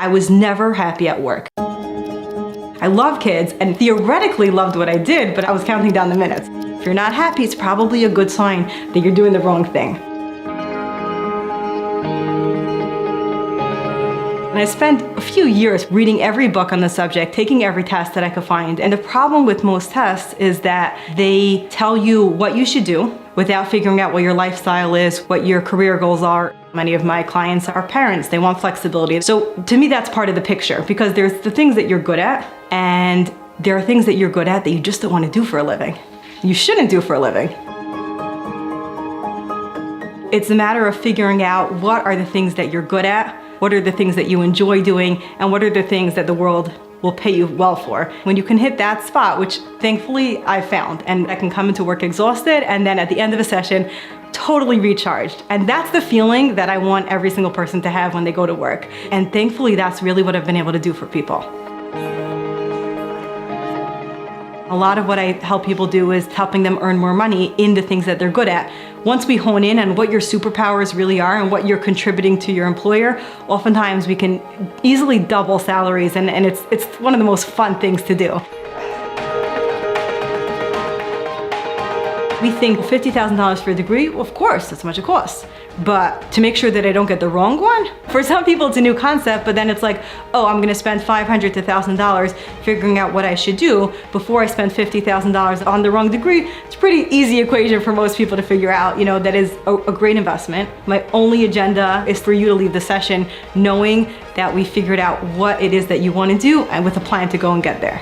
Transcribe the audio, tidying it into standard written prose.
I was never happy at work. I love kids and theoretically loved what I did, but I was counting down the minutes. If you're not happy, it's probably a good sign that you're doing the wrong thing. And I spent a few years reading every book on the subject, taking every test that I could find. And the problem with most tests is that they tell you what you should do without figuring out what your lifestyle is, what your career goals are. Many of my clients are parents, they want flexibility. So to me, that's part of the picture, because there's the things that you're good at, and there are things that you're good at that you just don't want to do for a living. You shouldn't do for a living. It's a matter of figuring out what are the things that you're good at, what are the things that you enjoy doing, and what are the things that the world will pay you well for. When you can hit that spot, which thankfully I found, and I can come into work exhausted, and then at the end of a session, totally recharged. And that's the feeling that I want every single person to have when they go to work. And thankfully, that's really what I've been able to do for people. A lot of what I help people do is helping them earn more money in the things that they're good at. Once we hone in on what your superpowers really are and what you're contributing to your employer, oftentimes we can easily double salaries, and it's one of the most fun things to do. We think $50,000 for a degree, well, of course, that's how much it costs. But to make sure that I don't get the wrong one, for some people it's a new concept, but then it's like, oh, I'm gonna spend $500 to $1,000 figuring out what I should do before I spend $50,000 on the wrong degree. It's a pretty easy equation for most people to figure out, that is a great investment. My only agenda is for you to leave the session knowing that we figured out what it is that you wanna do and with a plan to go and get there.